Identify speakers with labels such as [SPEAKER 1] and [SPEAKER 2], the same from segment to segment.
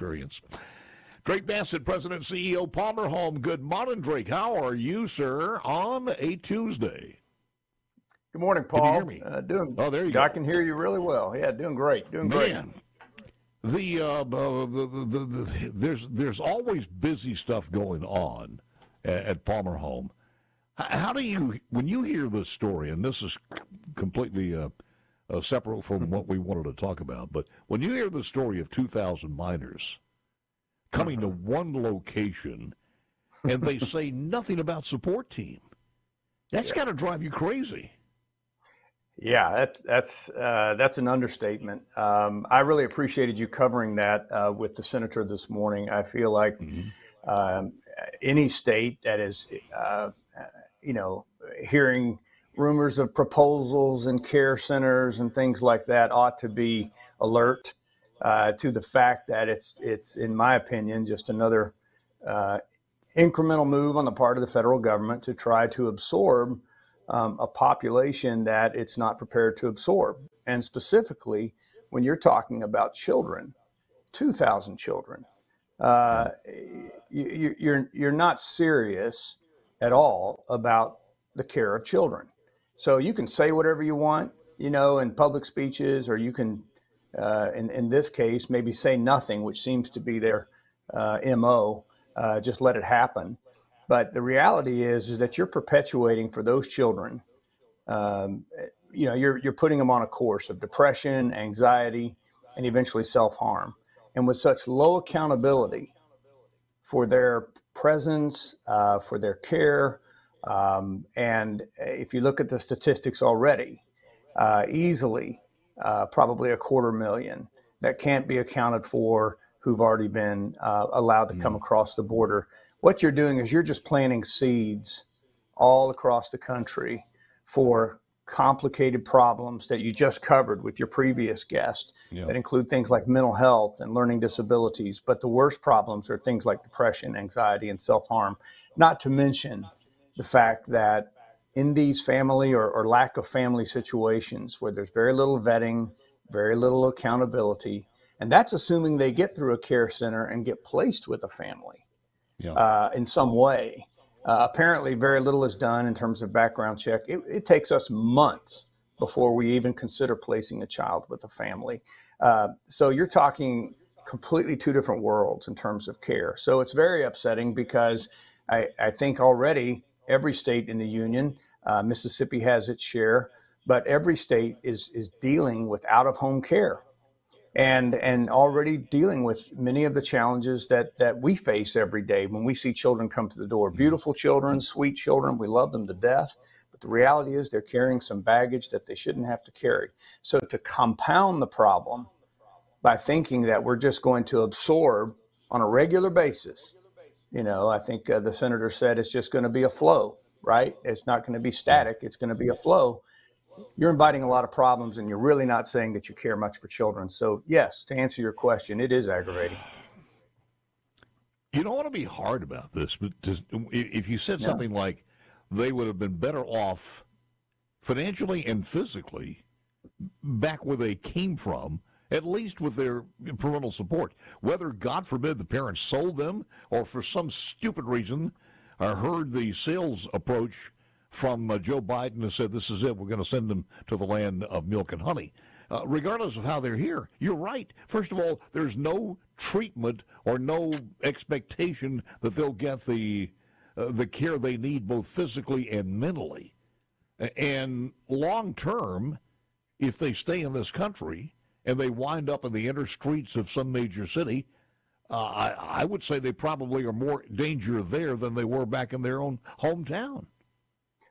[SPEAKER 1] experience. Drake Bassett, President and CEO, Palmer Home. Good morning, Drake. How are you, sir, on a Tuesday?
[SPEAKER 2] Good morning, Paul.
[SPEAKER 1] Can you hear me?
[SPEAKER 2] Oh, there you go. I can hear you really well. Yeah, doing great. Great.
[SPEAKER 1] There's always busy stuff going on at Palmer Home. How do you, when you hear this story, and this is completely separate from what we wanted to talk about, but when you hear the story of 2,000 miners coming to one location and they say nothing about support team, that's got to drive you crazy.
[SPEAKER 2] Yeah, that's an understatement. I really appreciated you covering that with the senator this morning. I feel like any state that is, hearing rumors of proposals and care centers and things like that ought to be alert to the fact that it's in my opinion just another incremental move on the part of the federal government to try to absorb a population that it's not prepared to absorb. And specifically, when you're talking about children, 2,000 children, you're not serious at all about the care of children. So you can say whatever you want, in public speeches, or you can, in this case, maybe say nothing, which seems to be their MO, just let it happen. But the reality is that you're perpetuating for those children, you're putting them on a course of depression, anxiety, and eventually self-harm. And with such low accountability for their presence, for their care, and if you look at the statistics already, easily probably 250,000 that can't be accounted for who've already been allowed to come across the border. What you're doing is you're just planting seeds all across the country for complicated problems that you just covered with your previous guest that include things like mental health and learning disabilities. But the worst problems are things like depression, anxiety, and self-harm, not to mention the fact that in these family or lack of family situations where there's very little vetting, very little accountability, and that's assuming they get through a care center and get placed with a family. In some way. Apparently, very little is done in terms of background check. It takes us months before we even consider placing a child with a family. So you're talking completely two different worlds in terms of care. So it's very upsetting because I think already every state in the union, Mississippi has its share, but every state is dealing with out-of-home care. And already dealing with many of the challenges that we face every day when we see children come to the door. Beautiful children, sweet children, we love them to death. But the reality is they're carrying some baggage that they shouldn't have to carry. So to compound the problem by thinking that we're just going to absorb on a regular basis, I think the senator said it's just going to be a flow, right? It's not going to be static. It's going to be a flow. You're inviting a lot of problems, and you're really not saying that you care much for children. So, yes, to answer your question, it is aggravating.
[SPEAKER 1] You don't want to be hard about this, but if you said something like they would have been better off financially and physically back where they came from, at least with their parental support, whether, God forbid, the parents sold them or for some stupid reason heard the sales approach from Joe Biden and said, this is it, we're going to send them to the land of milk and honey. Regardless of how they're here, you're right. First of all, there's no treatment or no expectation that they'll get the care they need both physically and mentally. And long term, if they stay in this country and they wind up in the inner streets of some major city, I would say they probably are more danger there than they were back in their own hometown.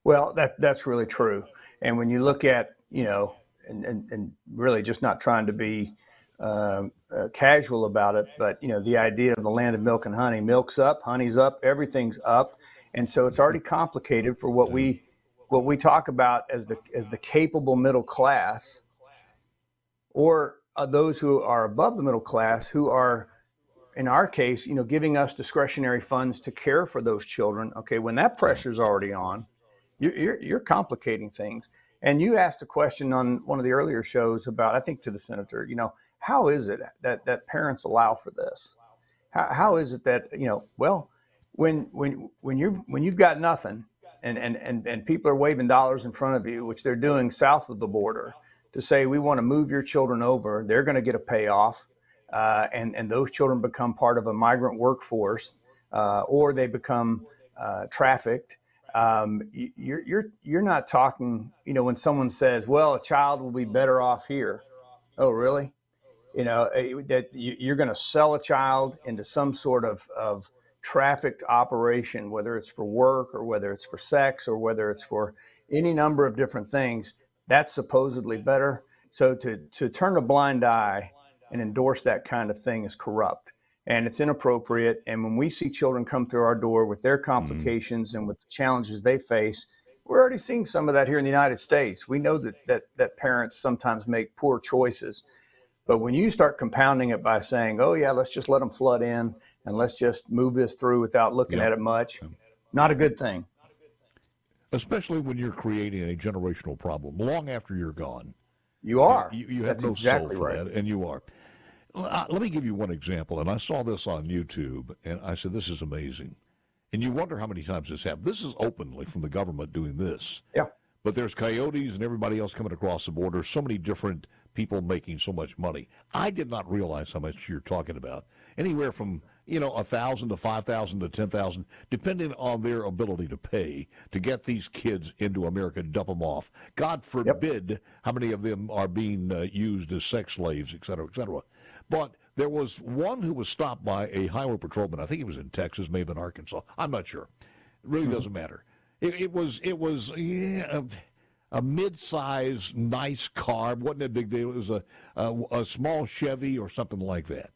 [SPEAKER 2] Well, that's really true. And when you look at, and really just not trying to be casual about it, but, the idea of the land of milk and honey, milk's up, honey's up, everything's up. And so it's already complicated for what we talk about as the capable middle class, or those who are above the middle class who are, in our case, giving us discretionary funds to care for those children. Okay, when that pressure's already on, you're complicating things. And you asked a question on one of the earlier shows about, I think to the senator, how is it that parents allow for this? How is it that, well, when you've got nothing and people are waving dollars in front of you, which they're doing south of the border, to say we want to move your children over, they're going to get a payoff, and those children become part of a migrant workforce, or they become trafficked. You're not talking, when someone says, well, a child will be better off here. Oh, really? That you're going to sell a child into some sort of trafficked operation, whether it's for work or whether it's for sex or whether it's for any number of different things. That's supposedly better. So to turn a blind eye and endorse that kind of thing is corrupt, and it's inappropriate. And when we see children come through our door with their complications and with the challenges they face, we're already seeing some of that here in the United States. We know that parents sometimes make poor choices. But when you start compounding it by saying, oh, yeah, let's just let them flood in and let's just move this through without looking at it much, not a good thing.
[SPEAKER 1] Especially when you're creating a generational problem long after you're gone.
[SPEAKER 2] You are.
[SPEAKER 1] You have no soul for that, and you are. Let me give you one example, and I saw this on YouTube, and I said, this is amazing. And you wonder how many times this happened. This is openly from the government doing this.
[SPEAKER 2] Yeah.
[SPEAKER 1] But there's coyotes and everybody else coming across the border, so many different people making so much money. I did not realize how much you're talking about. Anywhere from, 1,000 to 5,000 to 10,000, depending on their ability to pay to get these kids into America and dump them off. God forbid how many of them are being used as sex slaves, et cetera, et cetera. But there was one who was stopped by a highway patrolman. I think he was in Texas, maybe in Arkansas. I'm not sure. It really doesn't matter. It was a mid-size, nice car. It wasn't a big deal. It was a small Chevy or something like that.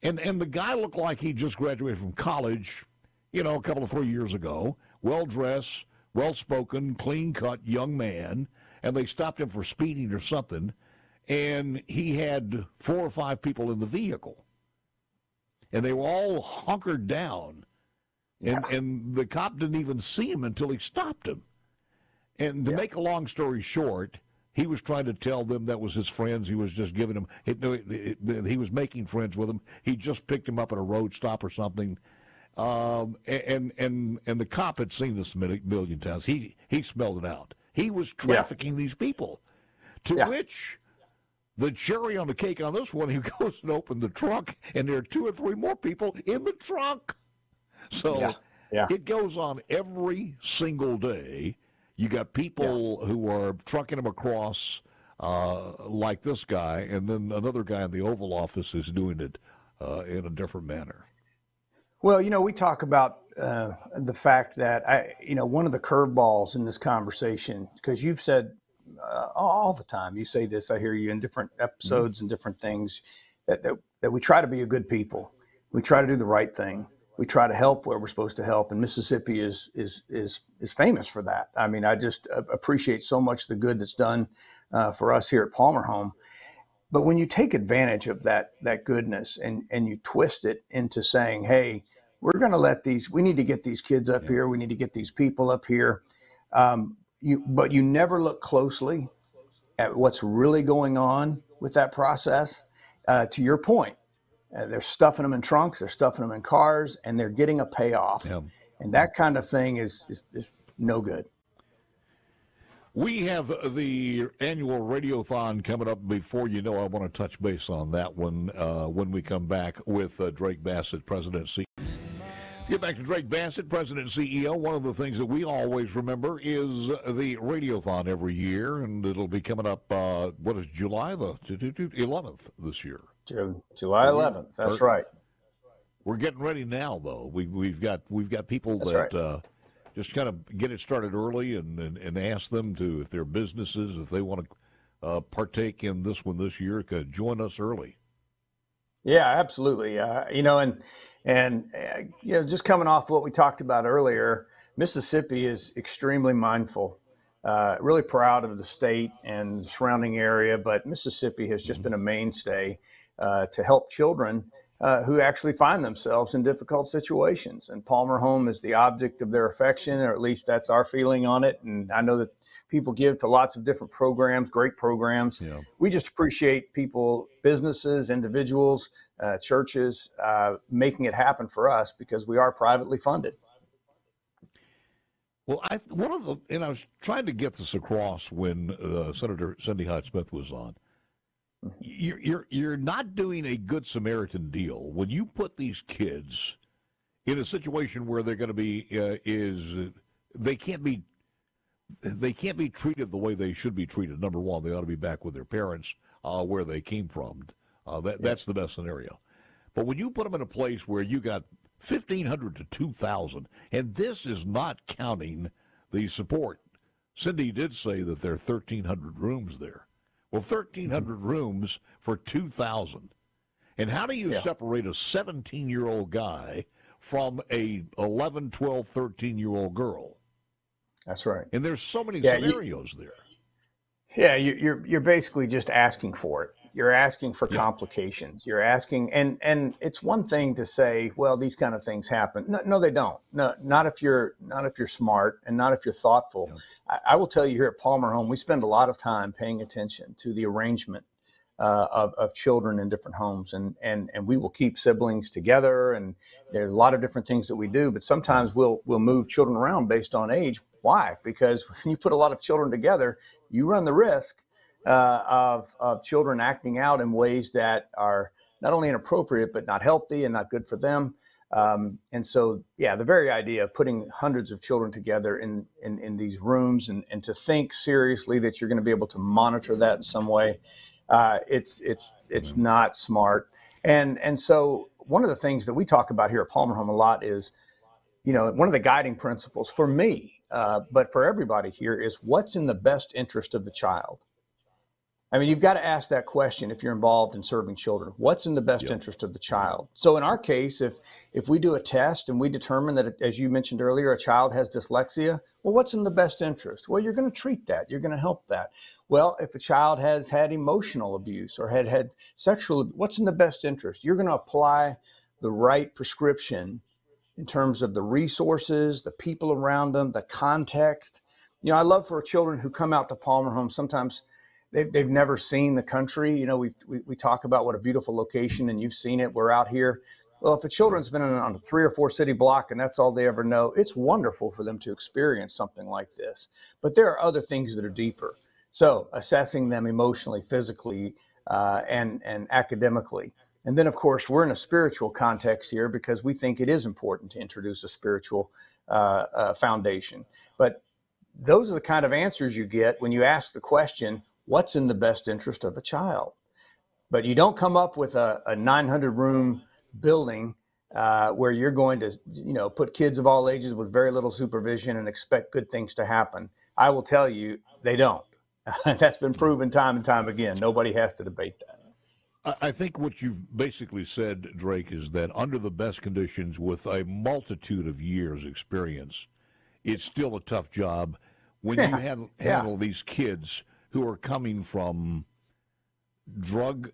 [SPEAKER 1] And the guy looked like he just graduated from college, a couple of 3 years ago. Well-dressed, well-spoken, clean-cut young man. And they stopped him for speeding or something. And he had 4 or 5 people in the vehicle. And they were all hunkered down. And the cop didn't even see him until he stopped him. And to make a long story short, he was trying to tell them that was his friends. He was just giving them, he was making friends with them. He just picked him up at a road stop or something. And the cop had seen this a million times. He smelled it out. He was trafficking these people. To which the cherry on the cake on this one, he goes and opened the trunk, and there are 2 or 3 more people in the trunk. So it goes on every single day. You got people who are trucking them across like this guy, and then another guy in the Oval Office is doing it in a different manner.
[SPEAKER 2] Well, we talk about the fact that, one of the curveballs in this conversation, because you've said all the time, you say this, I hear you in different episodes and different things, that we try to be a good people. We try to do the right thing. We try to help where we're supposed to help, and Mississippi is famous for that. I mean, I just appreciate so much the good that's done for us here at Palmer Home. But when you take advantage of that goodness and you twist it into saying, hey, we're going to we need to get these kids up here, we need to get these people up here, but you never look closely at what's really going on with that process. To your point, they're stuffing them in trunks, they're stuffing them in cars, and they're getting a payoff. Yeah. And that kind of thing is no good.
[SPEAKER 1] We have the annual Radiothon coming up. Before you know, I want to touch base on that one when we come back with Drake Bassett, President and CEO. Get back to Drake Bassett, President and CEO. One of the things that we always remember is the Radiothon every year, and it'll be coming up, July the 11th this year?
[SPEAKER 2] July 11th. That's right.
[SPEAKER 1] We're getting ready now, though. We've got people that just kind of get it started early and ask them to, if they're businesses, if they want to partake in this one this year, could join us early.
[SPEAKER 2] Yeah, absolutely. Just coming off what we talked about earlier, Mississippi is extremely mindful. Really proud of the state and the surrounding area, but Mississippi has just been a mainstay to help children who actually find themselves in difficult situations. And Palmer Home is the object of their affection, or at least that's our feeling on it. And I know that people give to lots of different programs, great programs.
[SPEAKER 1] Yeah.
[SPEAKER 2] We just appreciate people, businesses, individuals, churches, making it happen for us because we are privately funded.
[SPEAKER 1] Well, I was trying to get this across when Senator Cindy Hyde-Smith was on. You're not doing a good Samaritan deal when you put these kids in a situation where they're going to be they can't be treated the way they should be treated. Number one, they ought to be back with their parents where they came from. That's the best scenario. But when you put them in a place where you got 1,500 to 2,000, and this is not counting the support. Cindy did say that there are 1,300 rooms there. Well, 1,300 rooms for 2,000. And how do you separate a 17-year-old guy from a 11, 12, 13-year-old girl?
[SPEAKER 2] That's right.
[SPEAKER 1] And there's so many scenarios there.
[SPEAKER 2] Yeah, you're basically just asking for it. You're asking for complications. You're asking, and it's one thing to say, well, these kind of things happen. No, they don't. No, not if you're smart and not if you're thoughtful. Yeah. I will tell you here at Palmer Home, we spend a lot of time paying attention to the arrangement of children in different homes, and we will keep siblings together. And there's a lot of different things that we do, but sometimes we'll move children around based on age. Why? Because when you put a lot of children together, you run the risk of children acting out in ways that are not only inappropriate, but not healthy and not good for them. And so, the very idea of putting hundreds of children together in these rooms and to think seriously that you're going to be able to monitor that in some way, it's not smart. And so one of the things that we talk about here at Palmer Home a lot is, one of the guiding principles for me, but for everybody here, is what's in the best interest of the child. I mean, you've got to ask that question if you're involved in serving children. What's in the best interest of the child? So in our case, if we do a test and we determine that, as you mentioned earlier, a child has dyslexia, well, what's in the best interest? Well, you're going to treat that. You're going to help that. Well, if a child has had emotional abuse or had sexual abuse, what's in the best interest? You're going to apply the right prescription in terms of the resources, the people around them, the context. I love for children who come out to Palmer Home, sometimes they've never seen the country. We talk about what a beautiful location, and you've seen it. We're out here. Well, if a children's been on a 3 or 4 city block and that's all they ever know, it's wonderful for them to experience something like this. But there are other things that are deeper. So assessing them emotionally, physically, and academically. And then, of course, we're in a spiritual context here because we think it is important to introduce a spiritual foundation. But those are the kind of answers you get when you ask the question, what's in the best interest of a child? But you don't come up with a 900-room building where you're going to, put kids of all ages with very little supervision and expect good things to happen. I will tell you, they don't. That's been proven time and time again. Nobody has to debate that.
[SPEAKER 1] I think what you've basically said, Drake, is that under the best conditions with a multitude of years experience, it's still a tough job when you handle these kids who are coming from drug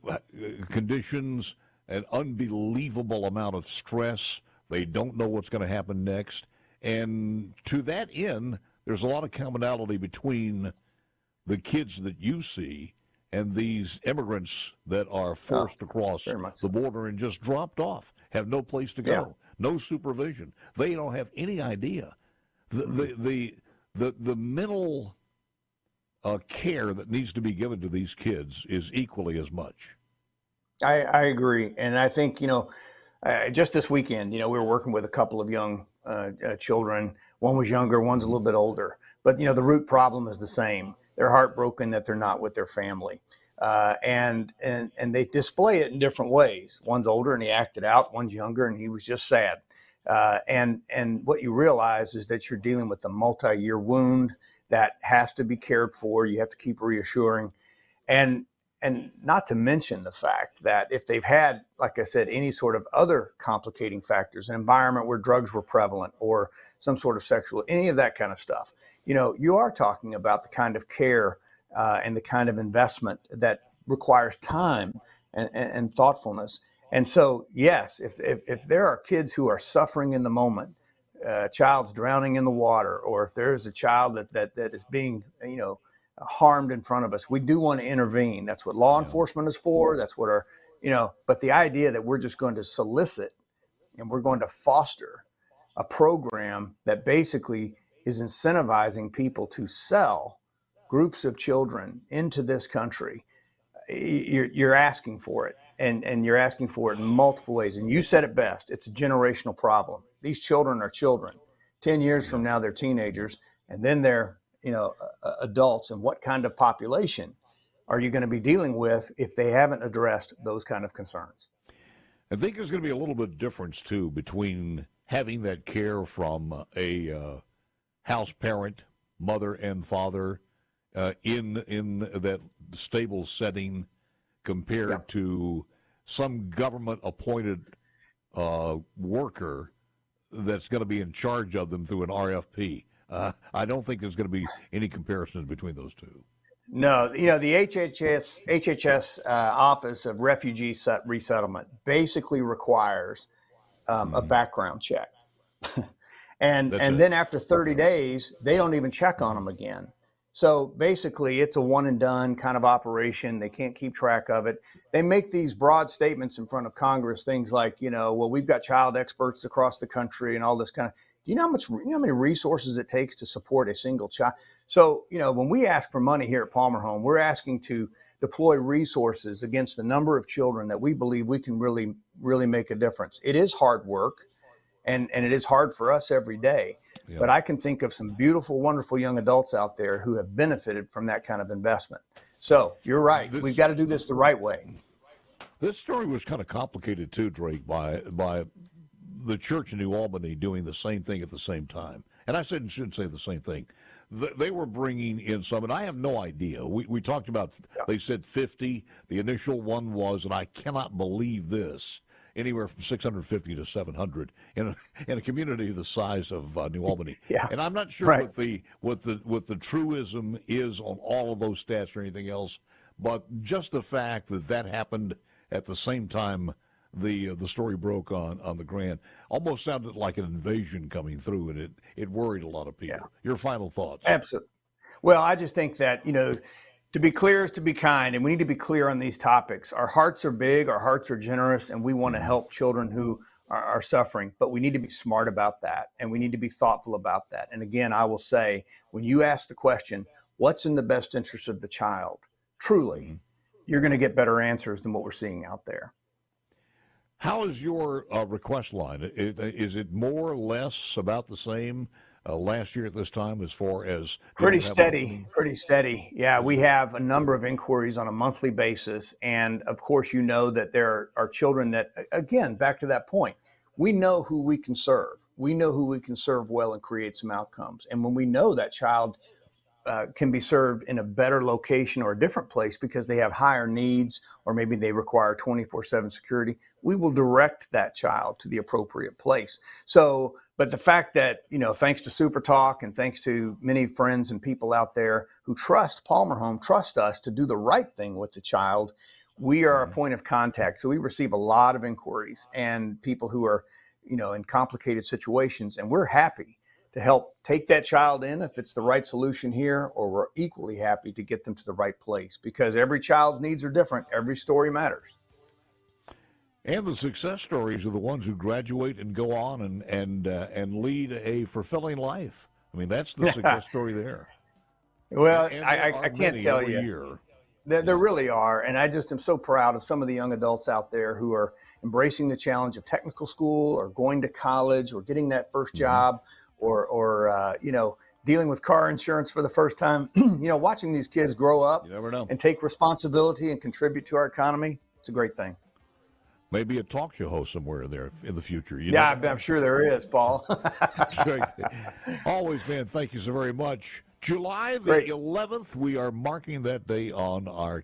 [SPEAKER 1] conditions, an unbelievable amount of stress. They don't know what's going to happen next. And to that end, there's a lot of commonality between the kids that you see and these immigrants that are forced across the border and just dropped off, have no place to go, no supervision. They don't have any idea. The mental care that needs to be given to these kids is equally as much.
[SPEAKER 2] I agree. And I think, just this weekend, we were working with a couple of young children. One was younger, one's a little bit older. But, the root problem is the same. They're heartbroken that they're not with their family. And they display it in different ways. One's older and he acted out. One's younger and he was just sad. And what you realize is that you're dealing with a multi-year wound that has to be cared for. You have to keep reassuring. And not to mention the fact that if they've had, like I said, any sort of other complicating factors, an environment where drugs were prevalent or some sort of sexual, any of that kind of stuff, you are talking about the kind of care and the kind of investment that requires time and thoughtfulness. And so, yes, if there are kids who are suffering in the moment, a child's drowning in the water, or if there is a child that is being, harmed in front of us, we do want to intervene. That's what law enforcement is for. That's what but the idea that we're just going to solicit and we're going to foster a program that basically is incentivizing people to sell groups of children into this country, you're asking for it. And you're asking for it in multiple ways. And you said it best. It's a generational problem. These children are children. 10 years from now, they're teenagers, and then they're, adults. And what kind of population are you going to be dealing with if they haven't addressed those kind of concerns?
[SPEAKER 1] I think there's going to be a little bit of difference, too, between having that care from a house parent, mother and father, in that stable setting compared to some government-appointed worker that's going to be in charge of them through an RFP. I don't think there's going to be any comparisons between those two.
[SPEAKER 2] No, the HHS Office of Refugee Resettlement basically requires a background check. and then after 30 days, they don't even check on them again. So basically, it's a one and done kind of operation. They can't keep track of it. They make these broad statements in front of Congress, things like, well, we've got child experts across the country and all this kind of. Do you know how many resources it takes to support a single child? So, when we ask for money here at Palmer Home, we're asking to deploy resources against the number of children that we believe we can really, really make a difference. It is hard work, and it is hard for us every day. Yeah. But I can think of some beautiful, wonderful young adults out there who have benefited from that kind of investment. So you're right. We've got to do this the right way.
[SPEAKER 1] This story was kind of complicated too, Drake, by the church in New Albany doing the same thing at the same time. And I shouldn't say the same thing. They were bringing in some, and I have no idea. We talked about, they said 50. The initial one was, and I cannot believe this, anywhere from 650 to 700 in a community the size of New Albany. And I'm not sure what the truism is on all of those stats or anything else, but just the fact that happened at the same time the story broke on the Grand almost sounded like an invasion coming through, and it worried a lot of people. Yeah. Your final thoughts?
[SPEAKER 2] Absolutely. Well, I just think that, to be clear is to be kind, and we need to be clear on these topics. Our hearts are big, our hearts are generous, and we want to help children who are suffering, but we need to be smart about that, and we need to be thoughtful about that. And again, I will say, when you ask the question, what's in the best interest of the child, truly, you're going to get better answers than what we're seeing out there.
[SPEAKER 1] How is your request line? Is it more or less about the same last year at this time as far as?
[SPEAKER 2] Pretty steady. Yeah, we have a number of inquiries on a monthly basis. And of course, that there are children that, again, back to that point, we know who we can serve. We know who we can serve well and create some outcomes. And when we know that child can be served in a better location or a different place because they have higher needs, or maybe they require 24/7 security, we will direct that child to the appropriate place. So, but the fact that, thanks to SuperTalk and thanks to many friends and people out there who trust Palmer Home, trust us to do the right thing with the child, we are a point of contact. So we receive a lot of inquiries and people who are, in complicated situations, and we're happy to help take that child in if it's the right solution here, or we're equally happy to get them to the right place, because every child's needs are different. Every story matters.
[SPEAKER 1] And the success stories are the ones who graduate and go on and lead a fulfilling life. I mean, that's the success story there.
[SPEAKER 2] Well, I can't tell you. There really are. And I just am so proud of some of the young adults out there who are embracing the challenge of technical school, or going to college, or getting that first job, or dealing with car insurance for the first time. Watching these kids grow up and take responsibility and contribute to our economy, it's a great thing.
[SPEAKER 1] Maybe a talk show host somewhere there in the future.
[SPEAKER 2] I'm sure there is, Paul.
[SPEAKER 1] Always, man, thank you so very much. July the 11th, we are marking that day on our